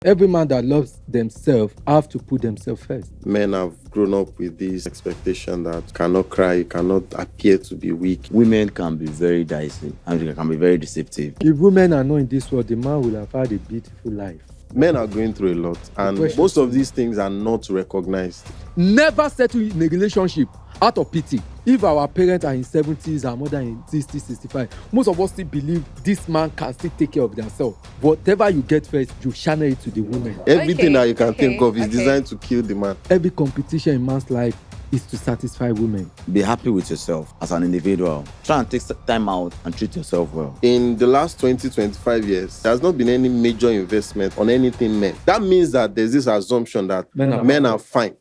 Every man that loves themselves have to put themselves first. Men have grown up with this expectation that you cannot cry, you cannot appear to be weak. Women can be very dicey and they can be very deceptive. If women are not in this world, the man will have had a beautiful life. Men are going through a lot, and most of these things are not recognized. Never settle in a relationship out of pity. If our parents are in 70s, our mother in 60, 65, most of us still believe this man can still take care of themselves. Whatever you get first, you channel it to the woman. Everything that you can think of is designed to kill the man. Every competition in man's life is to satisfy women. Be happy with yourself as an individual. Try and take time out and treat yourself well. In the last 20-25 years, there has not been any major investment on anything men. That means that there's this assumption that men are fine.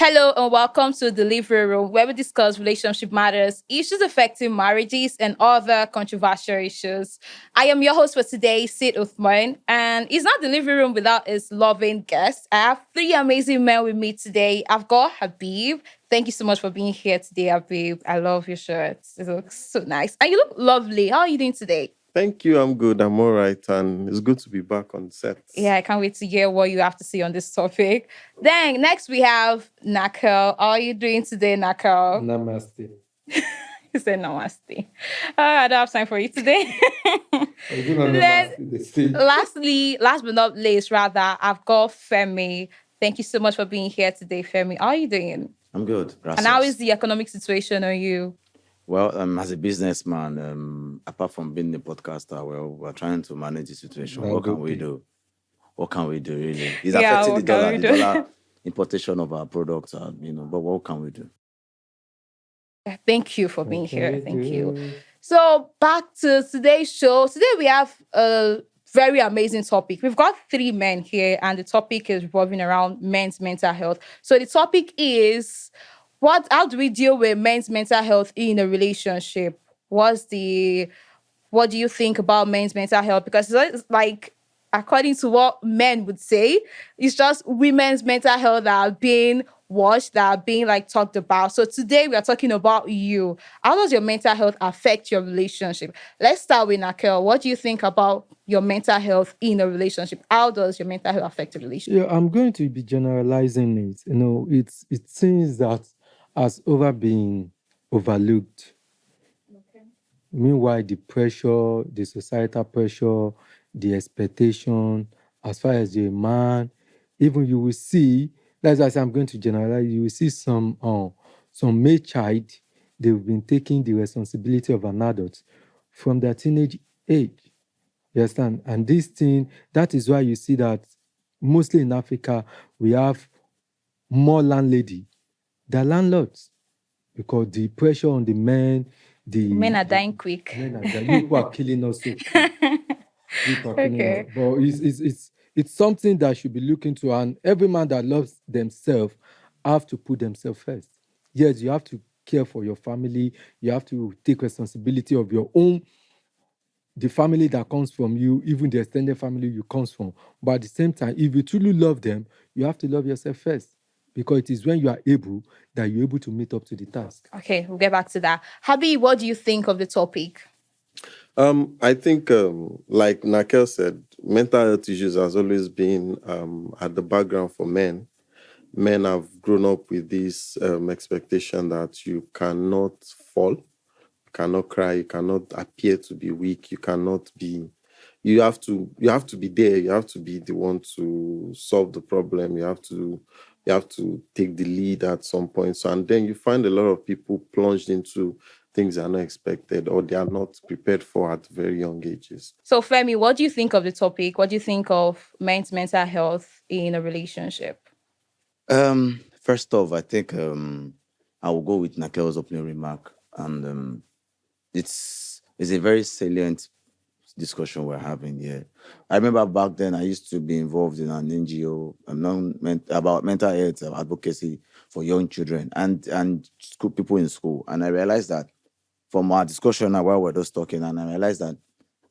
Hello and welcome to the Living Room, where we discuss relationship matters, issues affecting marriages, and other controversial issues. I am your host for today, Sid Uthman, and it's not the living room without its loving guests. I have three amazing men with me today. I've got Habib. Thank you so much for being here today, Habib. I love your shirt. It looks so nice. And you look lovely. How are you doing today? Thank you. I'm good. I'm all right. And it's good to be back on set. Yeah, I can't wait to hear what you have to say on this topic. Then next we have Nakel. How are you doing today, Nakel? Namaste. He said namaste. I don't have time for you today. Last but not least, rather, I've got Femi. Thank you so much for being here today, Femi. How are you doing? I'm good. Gracias. And how is the economic situation on you? Well, as a businessman, apart from being a podcaster, we're trying to manage the situation. What can we do? What can we do, really? It's affecting the dollar importation of our products, but what can we do? Thank you for being here. Thank you. So back to today's show. Today we have a very amazing topic. We've got three men here, and the topic is revolving around men's mental health. So the topic is, how do we deal with men's mental health in a relationship? What do you think about men's mental health? Because it's like, according to what men would say, it's just women's mental health that are being watched, that are being talked about. So today we are talking about you. How does your mental health affect your relationship? Let's start with Nakel. What do you think about your mental health in a relationship? How does your mental health affect a relationship? Yeah, I'm going to be generalizing it. It seems that has been overlooked. Okay. Meanwhile, the pressure, the societal pressure, the expectation, as far as you're a man, even you will see, that's why I'm going to generalize, you will see some male child, they've been taking the responsibility of an adult from their teenage age. You understand? And this thing, that is why you see that mostly in Africa, we have more landlady than landlords, because the pressure on the men, men are dying quick. Men are dying. People are killing us. So okay. But it's something that should be looked into, and every man that loves themselves have to put themselves first. Yes, you have to care for your family. You have to take responsibility of your own, the family that comes from you, even the extended family you comes from. But at the same time, if you truly love them, you have to love yourself first, because it is when you are able that you're able to meet up to the task. Okay, we'll get back to that. Habib, what do you think of the topic? I think, like Nakel said, mental health issues has always been at the background for men. Men have grown up with this expectation that you cannot fall, you cannot cry, you cannot appear to be weak, you have to be there, you have to be the one to solve the problem, you have to take the lead at some point. So, and then you find a lot of people plunged into things that are not expected or they are not prepared for at very young ages. So, Femi, what do you think of the topic? What do you think of men's mental health in a relationship? First off, I think I will go with Nakel's opening remark, and it's a very salient discussion we're having here. I remember back then I used to be involved in an NGO about mental health advocacy for young children and school people in school, and I realized that from our discussion while we're just talking, and I realized that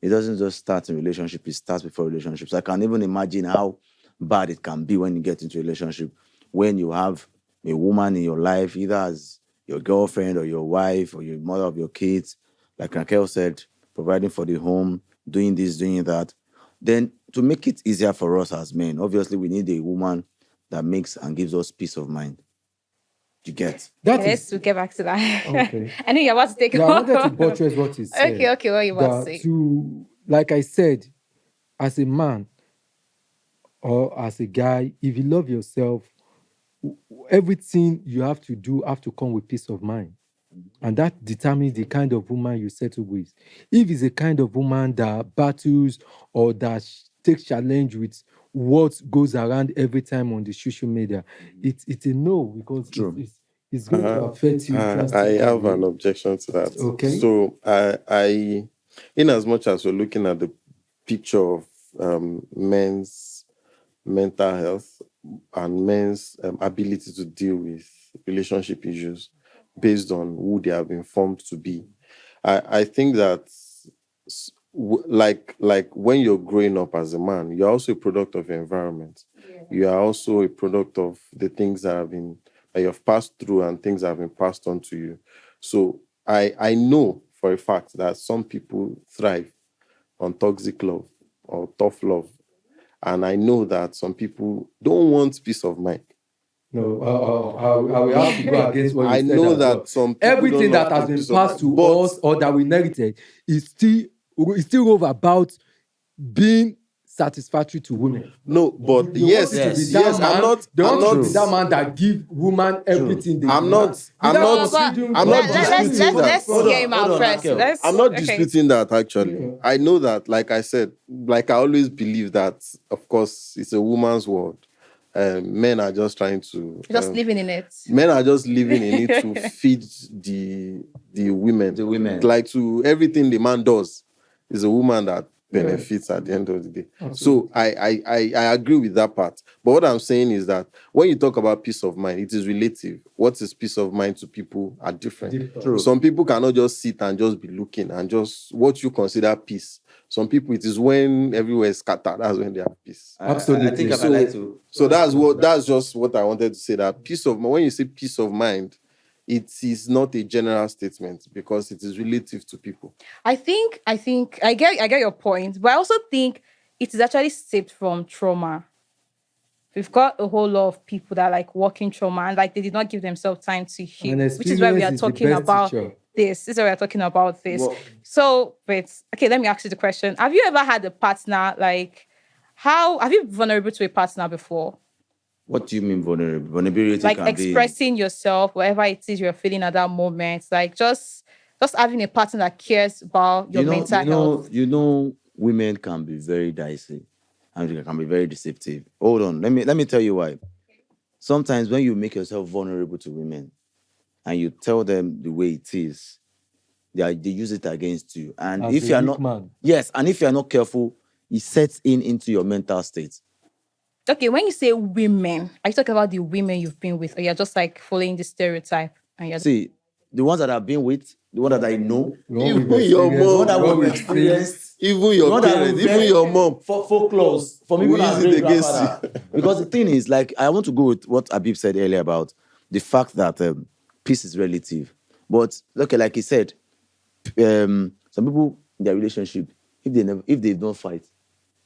It doesn't just start in relationship, it starts before relationships. I can even imagine how bad it can be when you get into a relationship, when you have a woman in your life, either as your girlfriend or your wife or your mother of your kids, like Raquel said, providing for the home, doing this, doing that. Then to make it easier for us as men, obviously we need a woman that makes and gives us peace of mind. You get? That Okay, is let's get back to that. okay. I knew you're about to take it. Yeah, I wanted to buttress what he said. Okay, what you about to That say? to, like I said, as a man or as a guy, if you love yourself, everything you have to do have to come with peace of mind. And that determines the kind of woman you settle with. If it's a kind of woman that battles or that takes challenge with what goes around every time on the social media, it's a no, because True. it's going to affect you I drastically. have an objection to that. Okay. So I in as much as we're looking at the picture of men's mental health and men's ability to deal with relationship issues based on who they have been formed to be, I think that like when you're growing up as a man, you're also a product of your environment. You are also a product of the things that you've passed through and things that have been passed on to you. So I know for a fact that some people thrive on toxic love or tough love. And I know that some people don't want peace of mind. No, I will have to go against what you I said. know as that well. some people Everything don't that has want been peace of passed to mind, but- us or that we inherited is still over about being satisfactory to women. No, but They yes, want you to be yes, that yes, man. I'm not. They I'm want you to not. be that man that give woman everything they I'm demand. not- I'm Without not- considering I'm what not value disputing you that. Let's want. hear him out Hold on, first. Raquel. Let's. I'm not okay. disputing that actually. Yeah. I know that, like I said, like I always believe that, of course, it's a woman's world. Men are just trying to Just living in it. men are just living in it to feed the women. The women. Like to everything the man does is a woman that benefits at the end of the day. So I agree with that part. But what I'm saying is that when you talk about peace of mind, it is relative. What is peace of mind to people are different. True. Some people cannot just sit and just be looking and just what you consider peace. Some people, it is when everywhere is scattered. That's when they have peace. Absolutely. I think So- I'd like to. So that's just what I wanted to say. That peace of mind. When you say peace of mind, it is not a general statement because it is relative to people. I think I get your point, but I also think it is actually saved from trauma. We've got a whole lot of people that like walking trauma and like they did not give themselves time to heal, And which is why we are experience is the talking best about teacher. this. This is why we are talking about this. Well- So, but okay, let me ask you the question: have you ever had a partner like? How have you been vulnerable to a partner before? What do you mean vulnerable? Vulnerability Like can expressing yourself, whatever it is you're feeling at that moment, like just having a partner that cares about be. your mental health. You know, women can be very dicey and they can be very deceptive. Hold on, let me tell you why. Sometimes when you make yourself vulnerable to women and you tell them the way it is, they use it against you. And As if a you're weak not man. yes, and if you're not careful, it sets into your mental state. Okay, when you say women, are you talking about the women you've been with, or you're just like following the stereotype? And you're See, the ones that I've been with, the one that I know, Even your mom, the one that what we've we've experienced, even the your one that parents, we've even read your mom. for folklores, for me, We when I use great it against grandfather. Because the thing is, like, I want to go with what Abib said earlier about the fact that peace is relative. But okay, like he said, some people in their relationship, if they don't fight,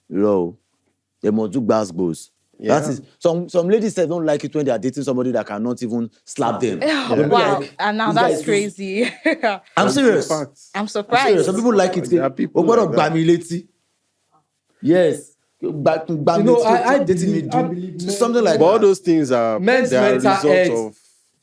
they must do goes. Yeah. That is some ladies say don't like it when they are dating somebody that cannot even slap them. They'll be wow, like, and now "This guy that's is crazy. I'm That's serious. a fact. I'm I'm surprised. serious. Some people like it. There are people Ogbọ́dọ̀ like that. gbà mí létí. Yes. Gbà You know, mí létí. I Dating me believe- I do. believe men- Something like But all that. those things are Men's they are a mental result health. of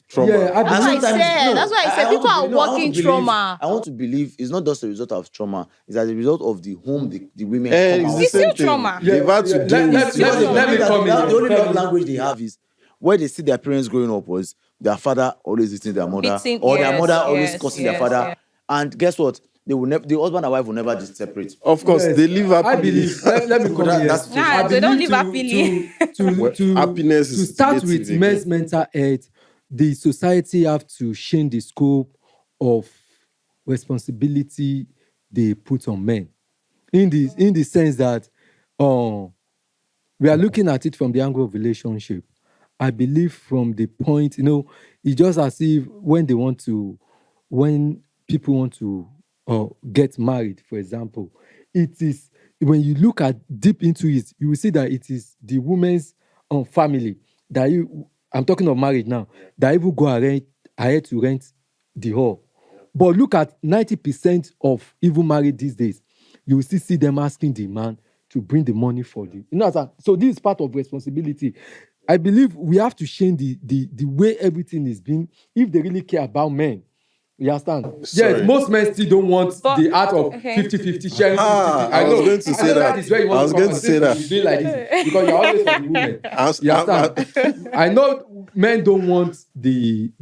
trauma. Yeah, I That's what I believe said. That's what I said. want People to are believe- I want to walking believe- trauma. I want to believe it's not just a result of trauma. It's as a result of the home the women And come it's out the It's same still thing. trauma. They've had to Yeah, deal let- with let- it. Because let me come in the here. only Let love me- language they have is where they see their parents growing up was their father always beating their mother, Beating- or their yes, mother always yes, cursing their yes, father. yes. And guess what? They will never. The husband and wife will never separate. Of course, Yes, they live I happily. believe. Let me come That- here. that's Nah, I they don't believe live happily. Well, happiness to is start relative with again. men's mental health, the society have to change the scope of responsibility they put on men. in the sense that we are looking at it from the angle of relationship. I believe from the point, it's just as if when people want to get married, for example, it is when you look at deep into it, you will see that it is the woman's family that I'm talking of marriage now, that even go ahead to rent the hall. But look at 90% of even married these days, you will still see them asking the man to bring the money for the. So this is part of responsibility. I believe we have to change the way everything is being, if they really care about men. You understand? Sorry. Yes, most men still don't want the art of 50-50 sharing. 50-50. I was going to say that. Is where you want I was to going come to say that. You do like this because you're always for the women. You understand? I know men don't want the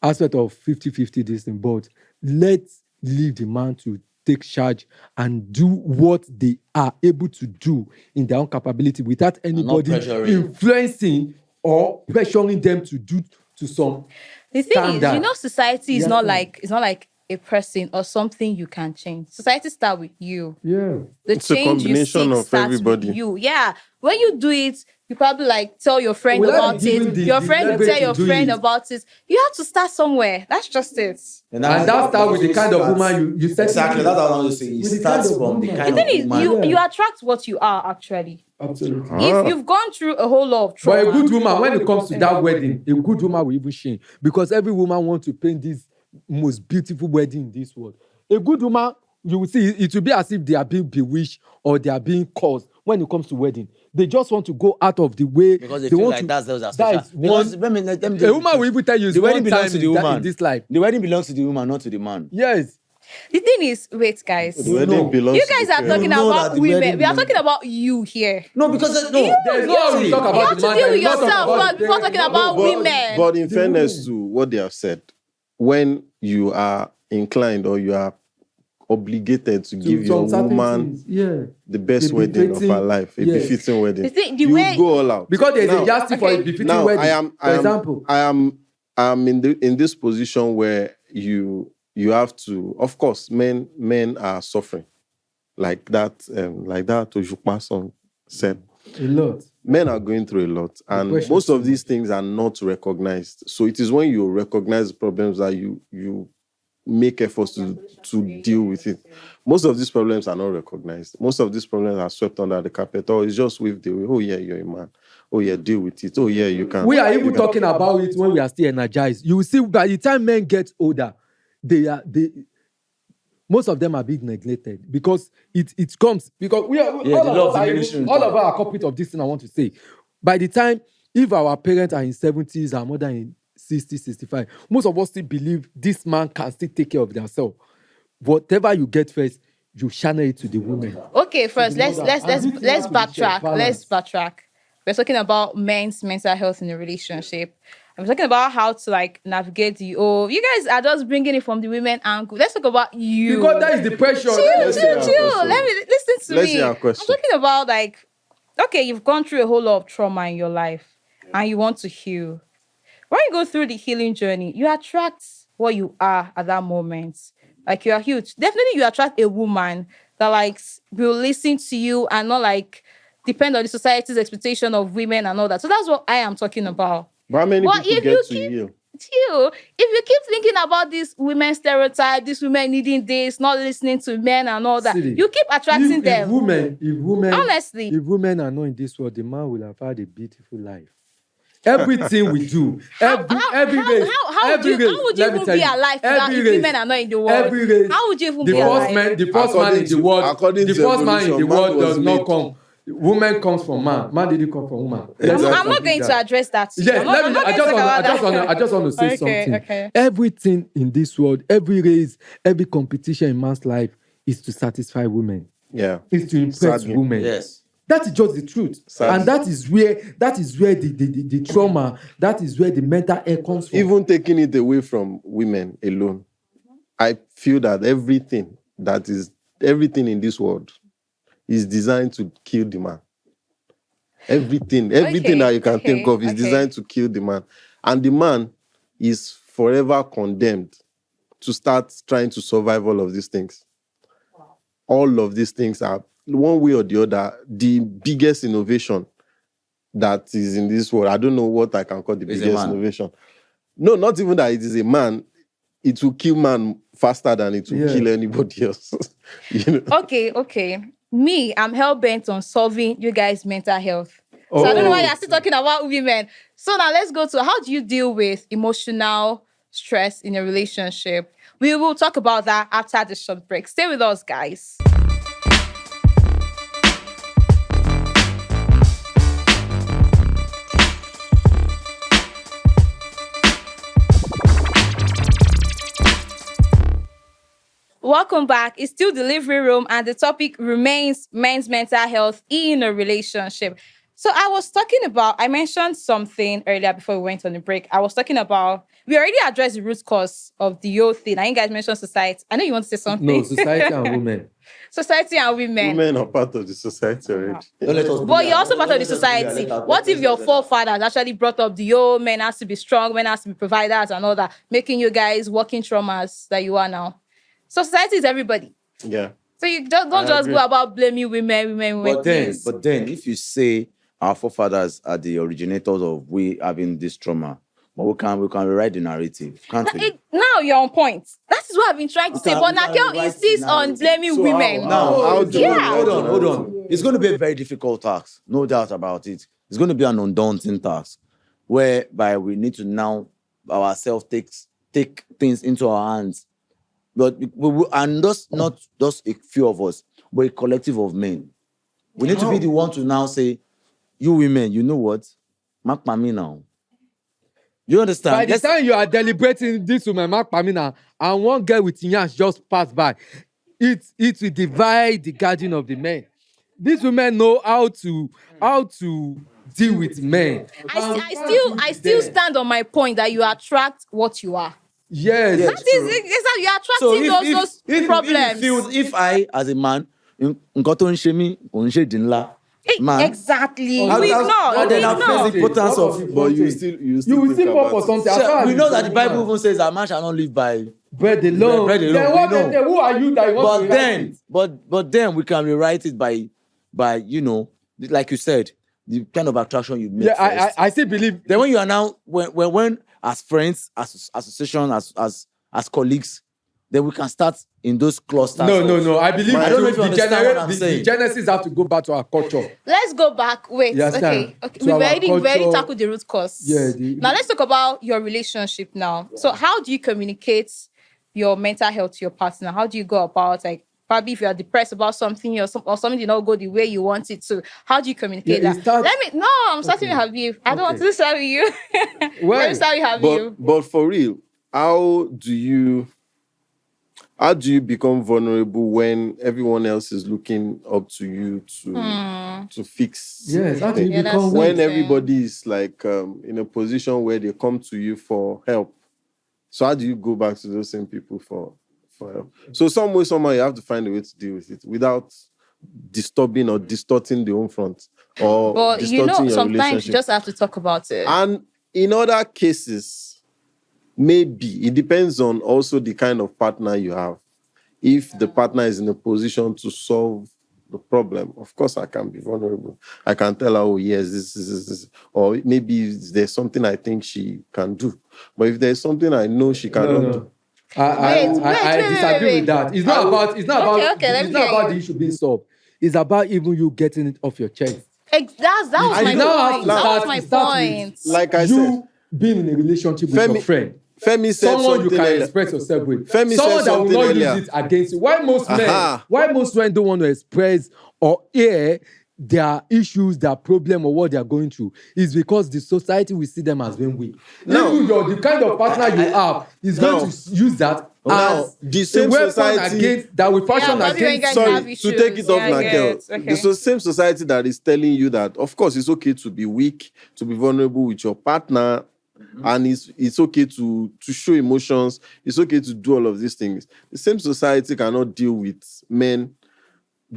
aspect of 50-50 this thing, but let's leave the man to take charge and do what they are able to do in their own capability without anybody influencing or pressuring them to do to some. The thing is, society is not like a person or something you can change. Society starts with you. Yeah. It's a combination of everybody. With you. Yeah. When you do it, you probably tell your friend about it. Your friend will tell your friend about it. You have to start somewhere. That's just it. And that starts with the kind of woman you set. Exactly. That's what I want to say. It starts from the kind of woman. The thing is, you attract what you are actually. Absolutely. If you've gone through a whole lot of trauma. But a good woman, when it comes to that wedding, a good woman will even shame. Because every woman wants to paint this most beautiful wedding in this world. A good woman, you will see, it will be as if they are being bewitched or they are being caused when it comes to wedding. They just want to go out of the way. Because they feel like that's special. Because a woman will even tell you the wedding belongs to the woman. In this life. The wedding belongs to the woman, not to the man. Yes. The thing is, wait, guys. The wedding belongs you guys are talking about women. We are talking about you here. No, because there's no we talk about you have to deal with yourself before talking about women. But in fairness to what they have said, when you are inclined or you are obligated to give your woman the best wedding of her life, a befitting wedding, you go all out. Because there's a yardstick for a befitting wedding. For example, I am in this position where you have to, of course, men are suffering. Like that Ojukpa song said. A lot. Men are going through a lot. And most of these things are not recognized. So it is when you recognize problems that you make efforts to deal with it. Most of these problems are not recognized. Most of these problems are swept under the carpet. Or it's just with the way, oh yeah, you're a man. Oh yeah, deal with it. Oh yeah, you can. We are even talking about it when we are still energized. You will see by the time men get older, most of them are being neglected because it comes because all of us are culprit of this thing I want to say. By the time, if our parents are in 70s and more than in 60, 65, most of us still believe this man can still take care of themselves. Whatever you get first, you channel it to the woman. Okay, first let's backtrack. Let's backtrack. We're talking about men's mental health in a relationship. I'm talking about how to navigate you guys are just bringing it from the women angle. Let's talk about you. Because that is the pressure. Chill. Let me listen to Let's me. hear our question. I'm talking about okay, you've gone through a whole lot of trauma in your life and you want to heal. When you go through the healing journey, you attract what you are at that moment. You are huge. Definitely you attract a woman that will listen to you and not depend on the society's expectation of women and all that. So that's what I am talking about. But how many people get to heal? If you keep thinking about this women stereotype, this women needing this, not listening to men and all that, you keep attracting them. If women, honestly, if women are not in this world, the man will have had a beautiful life. Everything we do, how would you even be alive if women are not in the world? Every race, how would you even be alive? The first man in the world does not come. Woman comes from man. Man didn't come from woman. Exactly. I'm not going to address that. Yes, I just want to say something. Okay. Everything in this world, every race, every competition in man's life is to satisfy women. Yeah. Is to impress women. Yes. That is just the truth. Sadly. And that is where the trauma, that is where the mental health comes from. Even taking it away from women alone, I feel that everything in this world is designed to kill the man. Everything that you can think of is designed to kill the man. And the man is forever condemned to start trying to survive all of these things. all of these things are, one way or the other, the biggest innovation that is in this world. I don't know what I can call the Is a biggest man. innovation. No, not even that it is a man. It will kill man faster than it will Yeah. kill anybody else. You know? Okay. Me, I'm hell-bent on solving you guys' mental health. So I don't know why you're still talking about women. So now let's go to how do you deal with emotional stress in a relationship? We will talk about that after the short break. Stay with us, guys. Welcome back. It's still the living room, and the topic remains men's mental health in a relationship. So I mentioned something earlier before we went on the break. I was talking about, we already addressed the root cause of the whole thing. And you guys mentioned society. I know you want to say something. No, society and women. Society and women. Women are part of the society already. Don't let us But you're also part of the society. What if your forefathers actually brought up the old men has to be strong, men has to be providers and all that, making you guys walking traumas that you are now? So society is everybody. Yeah. So you don't just agree. go about blaming women. But then, please. if you say our forefathers are the originators of we having this trauma, but we can rewrite the narrative, can't we? Now you're on point. That is what I've been trying to say. But we can Nakel rewrite insists the on narrative. blaming So women. how do you Yeah. Hold on. It's going to be a very difficult task, no doubt about it. It's going to be an undaunting task, whereby we need to now ourselves take things into our hands. But and not just a few of us, but a collective of men. We need to be the one to now say, you women, you know what? Mark me now. You understand? By the time you are deliberating this woman, Mark Pamina, and one girl with Yans just passed by, it will divide the garden of the men. These women know how to deal with men. I still stand on my point that you attract what you are. Yes. That is exactly, you're attracting those problems. If I, as a man, nǹkan tó ń ṣe mí, kò ń ṣe ìdí ńlá, man. Exactly. Oh, We and then I ignore. face the importance of. But you will still fall for something. As far as We know it's that the a Bible woman. even says that man shall not live by bread alone. Bread alone, Then we what? know. Then who are you that you want to write it? but then we can rewrite it by you know, like you said, the kind of attraction you make. Yeah, first. I still believe. Then when you are now when as friends, as association, as colleagues, then we can start in those clusters. No. I believe I don't know if you understand what I'm the saying. genesis have to go back to our culture. Let's go back. Wait. You understand? Okay. To We our already culture. tackled the root cause. Yeah, Now let's talk about your relationship now. So how do you communicate your mental health to your partner? How do you go about, like, probably if you are depressed about something or something did not go the way you want it to, how do you communicate Yeah, that? I'm starting with Habib. I don't want to start with you. Let me start with Habib. But for real, how do you become vulnerable when everyone else is looking up to you to fix? Yes, how do you Yeah, become that's when it. everybody is like in a position where they come to you for help? So how do you go back to those same people for help? So some way, somehow you have to find a way to deal with it without disturbing or distorting the home front or But distorting your sometimes relationship. you just have to talk about it. And in other cases, maybe it depends on also the kind of partner you have. If the partner is in a position to solve the problem, of course I can be vulnerable. I can tell her, oh yes, this, or maybe there's something I think she can do. But if there's something I know she cannot do, I Wait. disagree with that. It's not about let the me issue being solved. It's about even you getting it off your chest. that was my point. That was my point. like I said, You being in a relationship with your friend. Femi said Someone you something can earlier. express yourself with. Femi Someone said that will something not earlier. use it against you. Why most men don't want to express or air their issues, their problem, or what they are going through is because the society will see them as being weak. No. Even the kind of partner you have is going to use that as the a same weapon society against that will fashion but when you against. guys have Sorry, issues, to take it off, I get Nakel. it. Okay. The same society that is telling you that, of course, it's okay to be weak, to be vulnerable with your partner, and it's okay to show emotions. It's okay to do all of these things. The same society cannot deal with men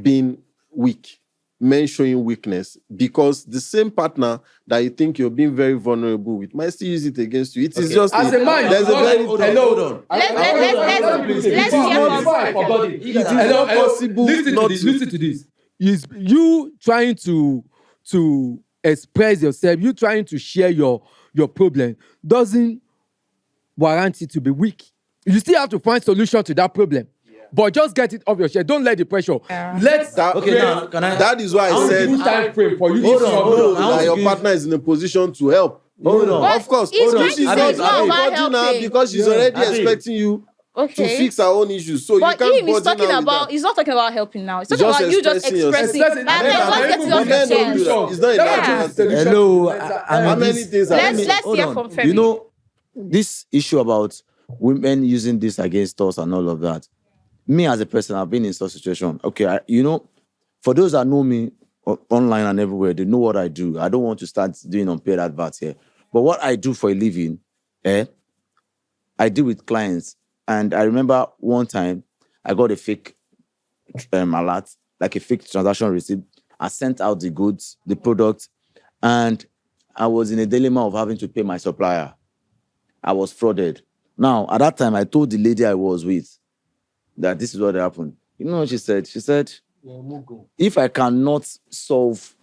being weak. men showing weakness, because the same partner that you think you're being very vulnerable with might still use it against you. It is just As a man, there's a very hold on. Let's hear from Listen to this. Is you trying to express yourself, you trying to share your problem doesn't warrant it to be weak. You still have to find solution to that problem. But just get it off your chest. Don't let the pressure. Let's that is why I said time frame for you. hold on, that your partner is in a position to help. Hold on. Of course. It's Although not- she's it's not about not now because she's already expecting you to fix her own issues. So But you can't him is burden talking her with about, that. he's not talking about helping now. He's talking Just about you just expressing yourself. expressing. Let's get it off your Men don't do chest. that. It's not enough. Yeah. Hello. How many things are Let's Hold hear on. from Femi. You know, this issue about women using this against us and all of that. Me as a person, I've been in such situation. Okay, for those that know me online and everywhere, they know what I do. I don't want to start doing unpaid adverts here. But what I do for a living, I deal with clients. And I remember one time I got a fake alert, like a fake transaction receipt. I sent out the goods, the product, and I was in a dilemma of having to pay my supplier. I was frauded. Now, at that time, I told the lady I was with that this is what happened. You know what she said? She said, if I cannot solve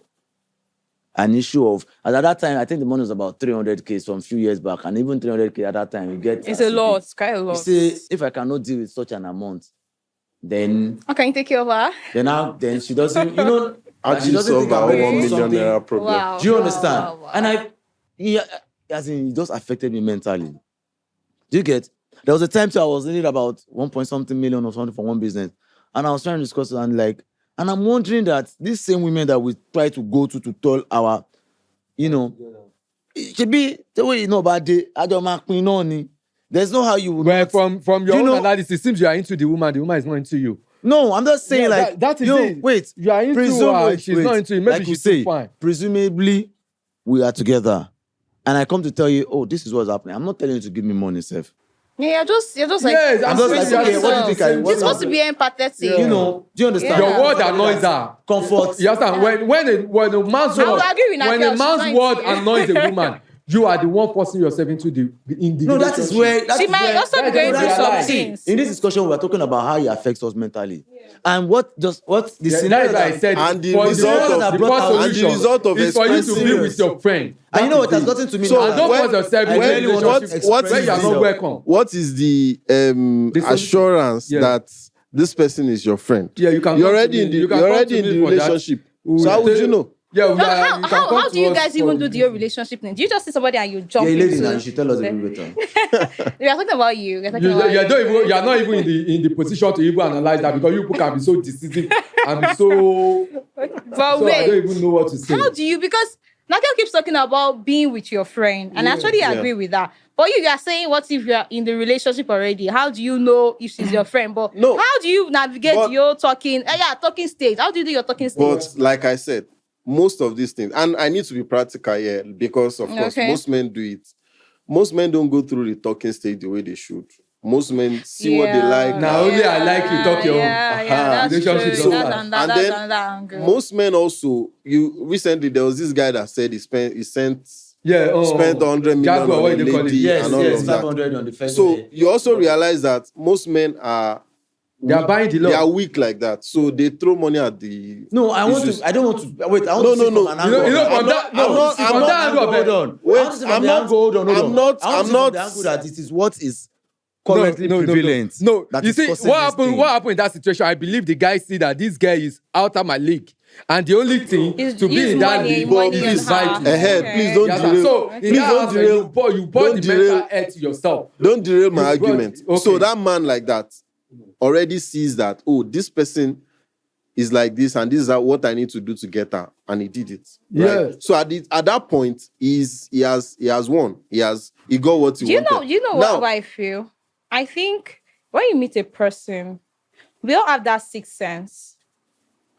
an issue of, at that time, I think the money was about 300K from a few years back, and even 300K at that time, you get... It's a lot. It's quite a You lot. say, if I cannot deal with such an amount, then... How can you take care of her? Then she doesn't, How she do you doesn't solve think our I'm ready 1 for million something. naira problem? Wow. Do you understand? Wow. And it just affected me mentally. Do you get? There was a time I was needing about 1 million or something for one business. And I was trying to discuss it and I'm wondering that these same women that we try to go to tell our, it should be the way you know about the Queen. There's no how you would. Well, from your own know- analysis, it seems you are into the woman is not into you. No, I'm just saying that is it. Wait. You are into her, she's not into you. Maybe like you she's say, too fine. presumably we are together. And I come to tell you, oh, this is what's happening. I'm not telling you to give me money, Seth. Yeah, you're just like, Yes, I'm just like, okay, what do you think I... you're supposed to be empathetic. Yeah. Do you understand? Yeah. Your word annoys her. Comfort. You understand? When a man's I word, would agree with when Nadia, a man's she's word not- annoys a woman, you are the one forcing yourself into the No, that is where... She might also be going through some things. In this discussion, we're talking about how it affects us mentally. And what the scenario That is why I said And the for result of- the first and the solution result of is for you to be expressing- with your friend. And you know what That has is it. gotten to me So now? And don't force yourself into a really want to relationship what where is you are the- not welcome. What is the solution. assurance Yeah. that this person is your friend? Yeah, you can You're come to already me. in the You can you're come already to in me the for that. relationship. We So how would tell- you know? Yeah, How do you guys even do your relationship thing? Do you just see somebody and you jump Yeah, lady, into... now you should tell us a little better. We are talking about you. We're talking about You are not even in the position to even analyze that because you people can be so decisive and be so. But So I don't wait, even know what to say. how do you... Because Nadia keeps talking about being with your friend, and I actually agree with that. But you are saying, what if you are in the relationship already? How do you know if she's your friend? But No. how do you navigate But- your talking stage? How do you do your talking stage? But like I said, most of these things, and I need to be practical here because, of course, Okay. most men do it. Most men don't go through the talking stage the way they should. Most men see what they like. Now only I like you talk your own. That's Relationship true. don't That's last. And that's then another angle. most men also, recently there was this guy that said he spent Yeah, spent 100 million Jaguar, on what a do they call it? lady Yes, and all yes, of that. 500 on the first So day. you also realize that most men are They are buying the they are love. weak like that. So they throw money at the No, I don't want to wait. I want to see from an angle. You know, from I'm that, not- no, I'm not- from I'm that not- angle, Hold on. Wait, I want to see from I'm the not- angle. Hold on. I'm not- I want to I'm see from not- the angle that it is what is currently prevalent. No, that you is see causing what this happened. thing. What happened in that situation? I believe the guy see that this guy is out of my league, and the only thing Is to be use in that money, league money is and how. vital. ahead. Okay. Please don't Yes, derail. so in please that don't aspect, derail. you bought don't the derail. mental health yourself. Don't derail my You brought- argument. okay. So that man like that already sees that, oh, this person is like this, and this is what I need to do to get her, and he did it. Right? Yeah. So at that point, he has won. He got what he wanted. You know Now, what I feel? I think when you meet a person, we all have that sixth sense.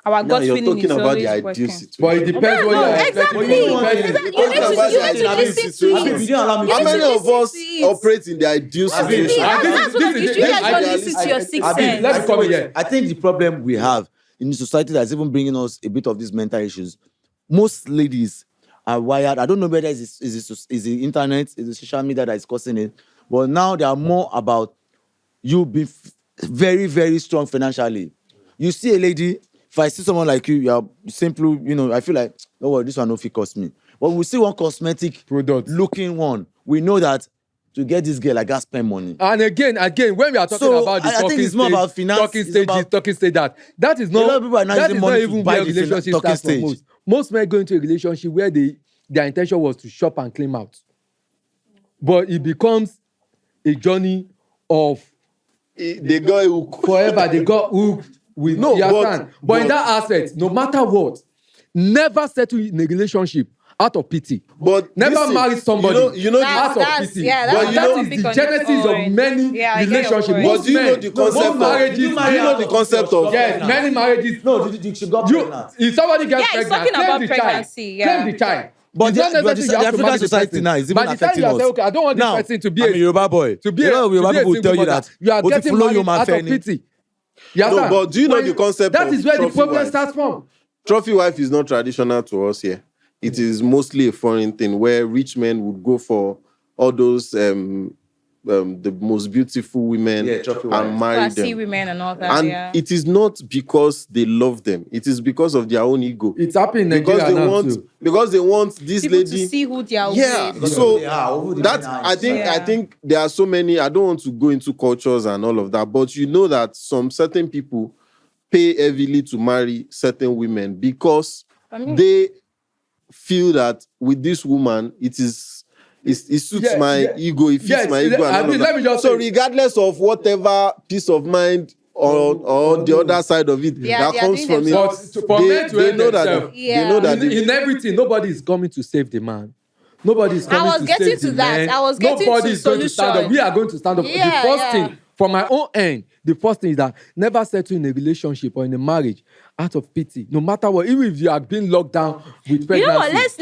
Our now gut you're feeling talking is about always the ideal working. But it situation. depends what No, you're exactly. expecting from the person. Exactly. Talking about the You need to ideal listen to situation. Abi, you it. didn't allow me How to many listen. of listen us to it. operate in the ideal Abi, situation? I- That's what I do. You guys don't listen to your sixth Abi, sense. let me come here. I think the problem we have in the society that's even bringing us a bit of these mental issues. Most ladies are wired. I don't know whether is the internet, is the social media that is causing it, but now they are more about you be very, very strong financially. You see a lady, if I see someone like you, you are simply, I feel like, no worry, this one no fit cost me. But we see one cosmetic Product. looking one, we know that to get this girl, I got to spend money. And again, when we are talking So, about the I think talking it's more stage, about finance, talking it's stage about- this, talking stage that is A lot not of people are now that using is not money to even buy where the relationship talking starts from stage. most. Most men go into a relationship where their intention was to shop and claim out. But it becomes a journey of They got hooked. forever. They got hooked with No, you but- understand? But in that aspect, no matter what, never settle in a relationship out of pity. But Never listen, marry somebody you know out of That's- pity. yeah, But that's that what is the topic on genesis this of point. many Yeah, I get your relationships. point. But Most do you know men, the concept most of- marriages, do you know the concept of- yes, many marriages. No, she got pregnant. If somebody gets Yeah, he's pregnant, talking claim about the pregnancy, child. yeah. Claim the child. But It's the, not but necessary the, you have to African marry the society person. now is even By the time affecting you us. say, okay, I don't want this Now, person to be I'm a Yoruba boy. to be A lot of Yoruba people will tell you that. you are "Ó ti getting follow married your man out of Feni." pity. You No, understand? but do you know the concept That of is where the trophy problem wife? starts from. Trophy wife is not traditional to us here. It is mostly a foreign thing where rich men would go for all those the most beautiful women Yeah, trophy and wives. marry Classy them. women and all that. And Yeah. it is not because they love them. It is because of their own ego. It's happening in because Nigeria they now want too. because they want this People lady. to see who they are Yeah, with. so who they that are. I think Yeah. I think there are so many. I don't want to go into cultures and all of that, but you know that some certain people pay heavily to marry certain women because I mean- they feel that with this woman it suits Yeah, my yeah. ego, it fits Yes, my ego and I all mean, of let that. me just So say- regardless of whatever peace of mind or the other side of it Yeah, that they are comes doing from But it, for men to they help know that themselves, they know that in, they- in everything, nobody is coming to save the man. Nobody is coming was to getting save to the that. man. I was getting Nobody to is going to stand up. solution. We are going to stand up. Yeah, The first yeah. thing, from my own end, the first thing is that never settle in a relationship or in a marriage out of pity. No matter what, even if you are being locked down with pregnancy. You know what? Yes,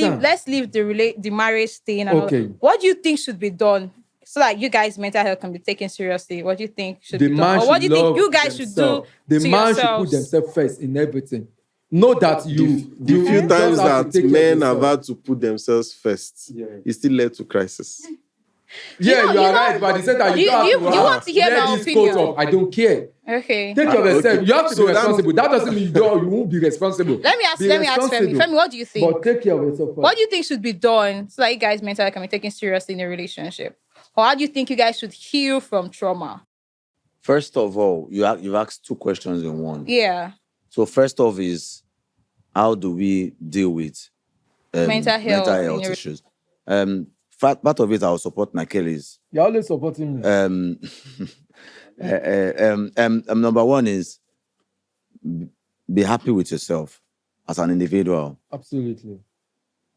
sir. Let's leave the marriage thing. And all. Okay. What do you think should be done so that you guys' mental health can be taken seriously? What do you think should The be man done? Or what do should you think love you guys should do themselves. The to man should yourselves? put themselves first in everything. Know that you the few just times have to that take care of men yourself. have had to put themselves first, Yeah. it still led to crisis. Yeah, know- you are you know- right, but at the same time, do you you- don't have do you- to do you want to hear wear my this opinion? coat of I don't care. Okay. Take care of yourself. Okay. You have to So be that- responsible. That doesn't mean you won't be responsible. Let me ask Be Femi. responsible. Femi, what do you think? But take care of yourself first. What do you think should be done so that you guys' mental health can be taken seriously in a relationship? Or how do you think you guys should heal from trauma? First of all, you've asked two questions in one. Yeah. So first off is how do we deal with Mental health in your- issues? Part of it I'll support Nakelis. You're always supporting me. Number one is be happy with yourself as an individual. Absolutely.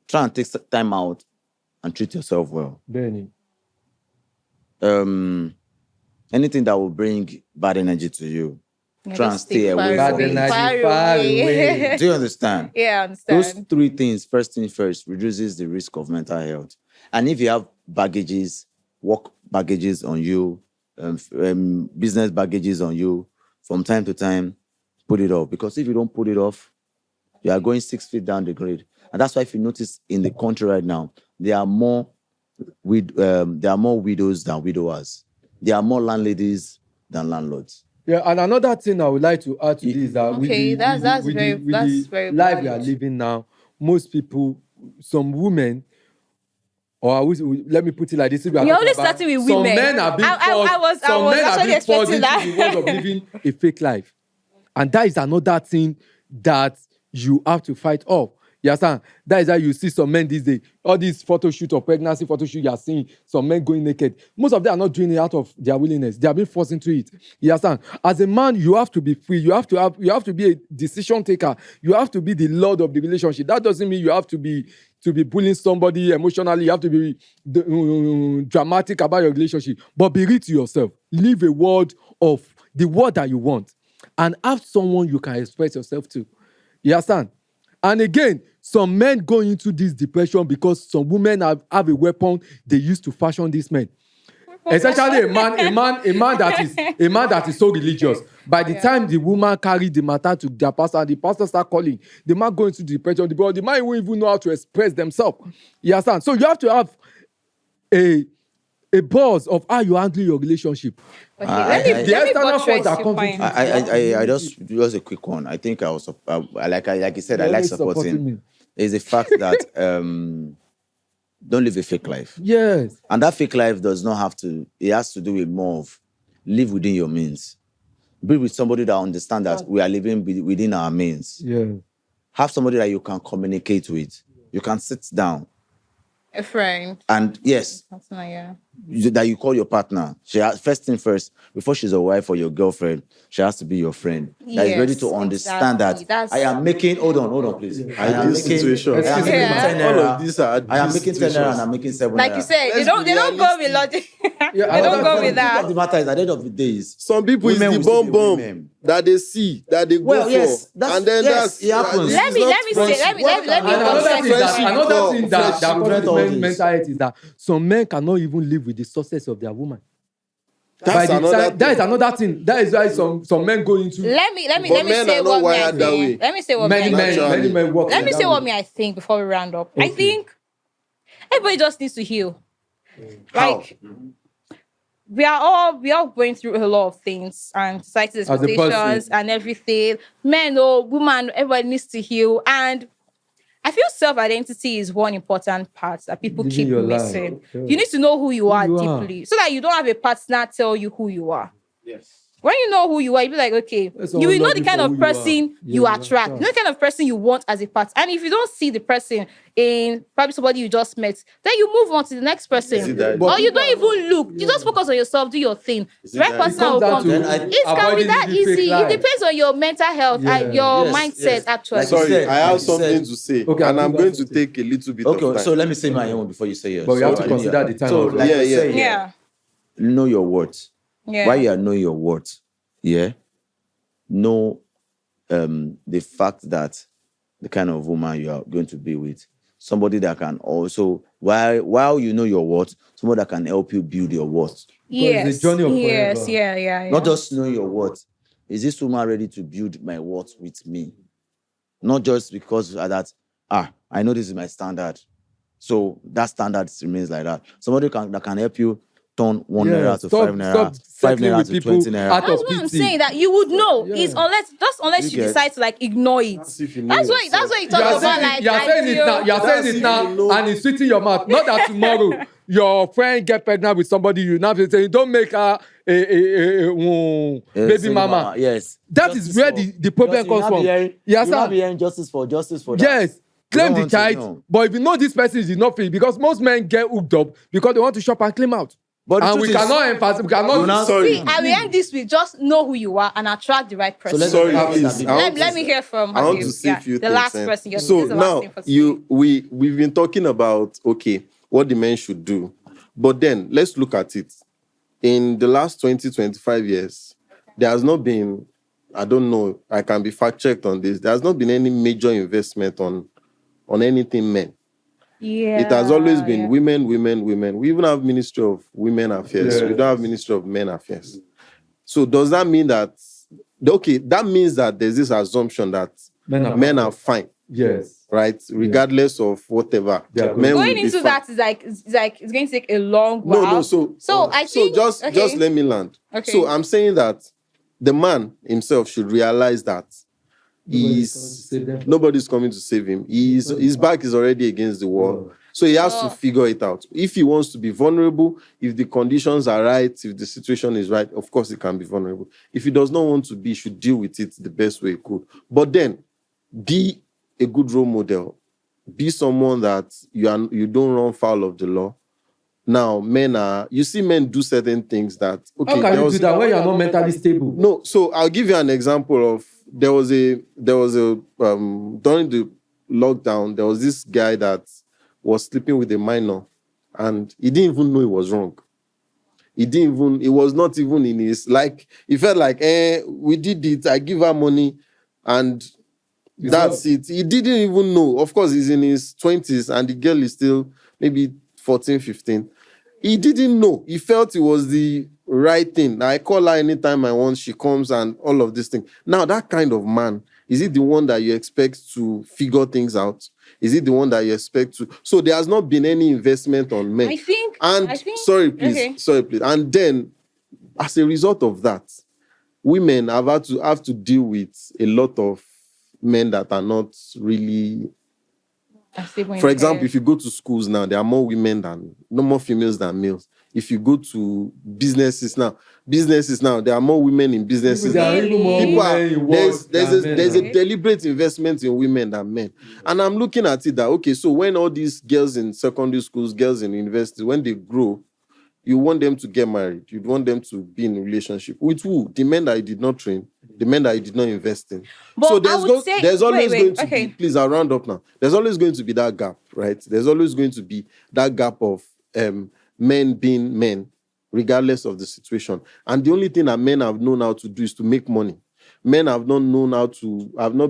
Try and take time out and treat yourself well. Benny. Anything that will bring bad energy to you, try and Just stay stay away far from Bad it. energy, far away. Do you understand? Yeah, I Those understand. three things, first thing first, reduces the risk of mental health. And if you have baggages, work baggages on you, business baggages on you, from time to time, put it off. Because if you don't put it off, you are going 6 feet down the grade. And that's why if you notice in the country right now, there are more widows than widowers. There are more landladies than landlords. Yeah, and another thing I would like to add to this is that Okay, that's very life we are valid. living now, most people, some women, or let me put it like this: if we are You're talking always about- starting with some women. men are being I was men are actually being forced expecting into that. the world of living a fake life, and that is another thing that you have to fight off. You understand? That is how you see some men these days. All these photo shoot or pregnancy photo shoot, you are seeing some men going naked. Most of them are not doing it out of their willingness. They are being forced into it. You understand? As a man, you have to be free. You have to be a decision taker. You have to be the lord of the relationship. That doesn't mean you have to be bullying somebody emotionally. You have to be dramatic about your relationship. But be real to yourself. Live a word of the word that you want, and have someone you can express yourself to. You understand? And again, some men go into this depression because some women have a weapon they use to fashion these men. Especially a man that is so religious. By the time the woman carried the matter to their pastor, and the pastor start calling, the man going into depression, the man won't even know how to express themselves. You understand? So you have to have a buzz of how you handle your relationship. Okay, let me external force buttress that your comes point. into I just a quick one. I think I was like you said, I like Always supporting supporting. me. Is the fact that don't live a fake life. Yes. And that fake life does not have to, it has to do with more of live within your means. Be with somebody that understands that we are living within our means. Yeah. Have somebody that you can communicate with. You can sit down. A friend. And yes, That's not, yeah. that you call your partner. First thing first, before she's a wife or your girlfriend, she has to be your friend. That is ready to understand that I am making. Hold on, please. I am Ideal making. situations. I am making Yeah. 10 All naira. of these are I am ideal making 10 naira and situations. I'm making 7 Like naira. you said, they Let's don't be go with logic. Yeah, They don't go The with truth of that. the matter is, at the end of the day, is Some people women is will the still be bomb women. that they see, that they go Well, for. yes, and then yes, it happens. Let me say, let me And another buttress thing that Friendship another thing that friendship causes all men this. mental health is that some men cannot even live with the success of their woman. That's another That is another thing. That is why some men go into Let me But men say are not what me I wired that way. think. Let me say what many me I think. many men work. Let me that say what way. me I think before we round up. I Okay. think everybody just needs to heal. How? Like we are all going through a lot of things and society's As a person. expectations and everything. Men or women, everybody needs to heal. And I feel self-identity is one important part that people Living keep your life. missing. Yeah. You need to know who you are you are. deeply so that you don't have a partner tell you who you are. Yes. When you know who you are, you'll be like, okay, Let you will someone know love the you kind for of who you are. person Yeah, you you attract. You know the kind of person you want as a partner. And if you don't see the person in probably somebody you just met, then you move on to the next person. Is it that- Or you don't even look. You just focus on yourself, do your thing. The right that- person It comes will down come. to Then It can be avoiding that living fake easy. It life. depends on your mental health Yeah. and your Yes, mindset, yes. actually. Like you Sorry, said, I have like you something said. to say. Okay, and I'll I'm give going us to something. take a little bit of Okay, time. so let me say my own before you say yours. But you have to I- consider the time So, as well. like Yeah, you yeah. say, Yeah. know your worth. Yeah. Why you are knowing your worth? Yeah. Know the fact that the kind of woman you are going to be with, somebody that can also, while you know your worth, somebody that can help you build your worth. Yes. it's a journey of Yes. forever. Yeah. Not just knowing your worth. Is this woman ready to build my worth with me? Not just because of that, I know this is my standard. So that standard remains like that. Somebody that can help you turn 1 naira to 5 naira, Stop 5 settling naira with to people 20 naira. out That's of what I'm pity. saying, that you would know. Yeah. Is unless You you get- decide to like ignore it. That's if you know That's yourself. what you You talk are about. saying, Like you are saying it now. You are That's saying if it you now, know. and it's sweet in your mouth. Not that tomorrow your friend get pregnant with somebody, you now say, don't make her a baby Single mama. Yes. That is where the problem comes from. Yes, You'll sir. not be hearing justice for that. Yes. You Claim don't the want to child, know. but if you know this person is not free, because most men get hooked up because they want to shop and claim out. But the And we truth is- cannot emphasize, we You cannot. now- Sorry. See, I will end this with just know who you are and attract the right person. let's- Sorry, Let- please. let- I want let to- me hear from I want Habib. to say a few The things. last eh. person. Yes, So this is the last now thing for today. we've been talking about what the men should do, but then let's look at it. In the last 20-25 years, there has not been, I don't know, I can be fact checked on this. There has not been any major investment on anything men. Yeah. It has always been yeah. women. We even have Ministry of Women Affairs. Yes. We don't have Ministry of Men Affairs. So does that mean that, that means that there's this assumption that men are fine, Yes. right? Regardless of whatever. Yeah. Men will Going be into fine. that is like it's going to take a long while. No, so I think just okay. let me land. Okay. So I'm saying that the man himself should realize that nobody's coming to save him. His back is already against the wall. So he has to figure it out. If he wants to be vulnerable, if the conditions are right, if the situation is right, of course he can be vulnerable. If he does not want to be, he should deal with it the best way he could. But then be a good role model. Be someone that you don't run foul of the law. Now, you see men do certain things that, okay. How can you do that when you are not mentally stable? No, so I'll give you an example of, there was a during the lockdown, there was this guy that was sleeping with a minor and he didn't even know it was wrong. It was not even in his, like, he felt like, we did it, I give her money and that's it. He didn't even know. Of course, he's in his 20s and the girl is still maybe 14, 15. He didn't know. He felt it was the right thing. I call her anytime I want. She comes and all of this thing. Now, that kind of man, is it the one that you expect to figure things out? Is it the one that you expect to? So there has not been any investment on men. I think. Sorry, please. Okay. Sorry, please. And then, as a result of that, women have to deal with a lot of men that are not really. For example, if you go to schools now, there are more more females than males. If you go to businesses now, there are more women in businesses. There are even more women in work than men there's now. a deliberate investment in women than men. And I'm looking at it that, okay, so when all these girls in secondary schools, girls in university, when they grow, you want them to get married. You want them to be in a relationship. With who? The men that you did not train, the men that you did not invest in. But So there's always going to be, please, I'll round up now. There's always going to be that gap, right? There's always going to be that gap of men being men, regardless of the situation. And the only thing that men have known how to do is to make money. Men have not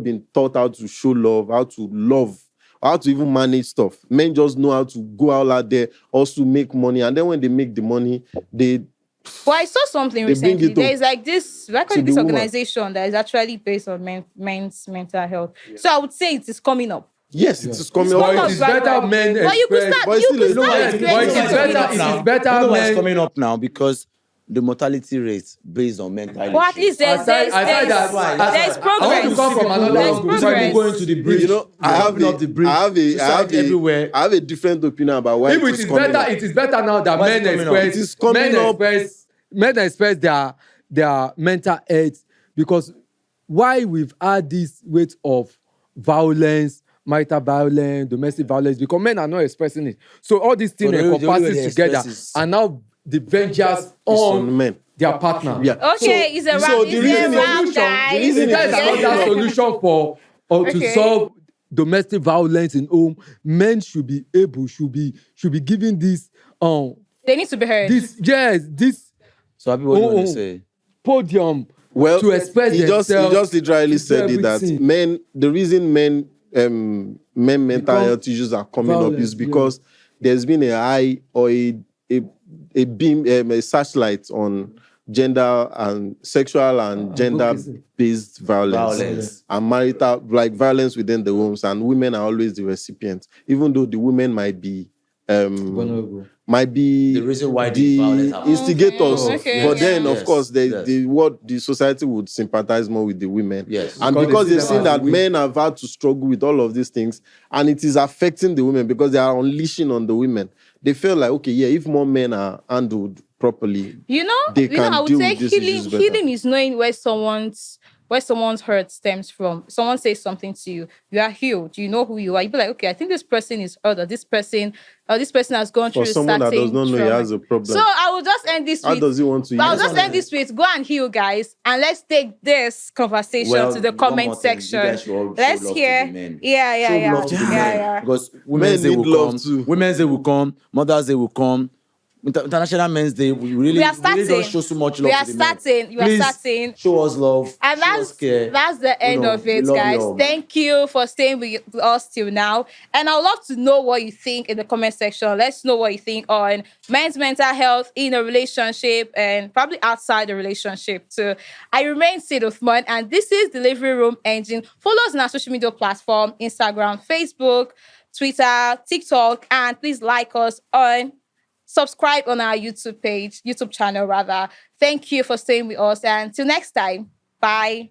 been taught how to show love, how to even manage stuff. Men just know how to go out there, also make money. And then when they make the money, Well, I saw something they bring recently. it There's like this woman. organization that is actually based on men's mental health. So I would say it is coming up. Yes, it is coming But up. It is better men But you could express. start. You could start But with you know But it why is it's coming better. up It now? is better You know why it's men. coming up now? Because the mortality rate based on mental But at issues. least there's Aside that, there's I want progress. to come from another There's angle before we go into the bridge. You know, I have open up the bridge. Society everywhere. I have a different opinion about why If it it is is coming better, up. it is better now that Why is men it coming up? express. It is coming up. Men express their mental health, because why we've had this rate of violence, marital violence, domestic violence, because men are not expressing it. So all these things So the only way encompasses they together, express is- and now the vengeance on men. their partner. Yeah. Okay, it's a so wrap. the It's reason- a wrap, the guys. reason There is it is another solution for to Okay. solve domestic violence in home. Men should be given this They need to be heard. this So Abi, what do you want Oh, to say? podium Well, to express he themselves. just literally to said it that everything. the reason men mental Become health issues are coming up violent, is because there's been a high or a beam a searchlight on gender and sexual and gender-based violence and marital violence within the homes, and women are always the recipients, even though the women might be vulnerable. might be The reason why the violence happens. instigators, Okay, but then yes. of course Yes. the society would sympathize more with the women. Yes. And Because because they they've see them seen as that weak. men have had to struggle with all of these things, and it is affecting the women because they are unleashing on the women. They feel like, okay, yeah, if more men are handled properly, they can I would deal say with these issues better. healing is knowing where someone's hurt stems from. Someone says something to you, you are healed. You know who you are. You be like, okay, I think this person is hurt, or this person has gone For through someone that certain does not know he trauma. has a problem, So I will just end this how with. does he want to I'll use just it? end this with go and heal, guys, and let's take this conversation Well, to the one comment more thing, you section. guys should all show Let's love to hear. the men. Yeah. Show love to the men. Because Women's Day need will love come. too. Women's Day will come. Mother's Day will come. International Men's Day. We really don't show so much love to the men. We are starting. Show us love. And show us care. that's the end of we it, love you guys. all, man. Thank you for staying with us till now. And I would love to know what you think in the comment section. Let's know what you think on men's mental health in a relationship and probably outside the relationship too. I remain Sid Uthman, and this is Delivery Room Engine. Follow us on our social media platform, Instagram, Facebook, Twitter, TikTok, and please like us on subscribe on our YouTube channel rather. Thank you for staying with us, and till next time. Bye.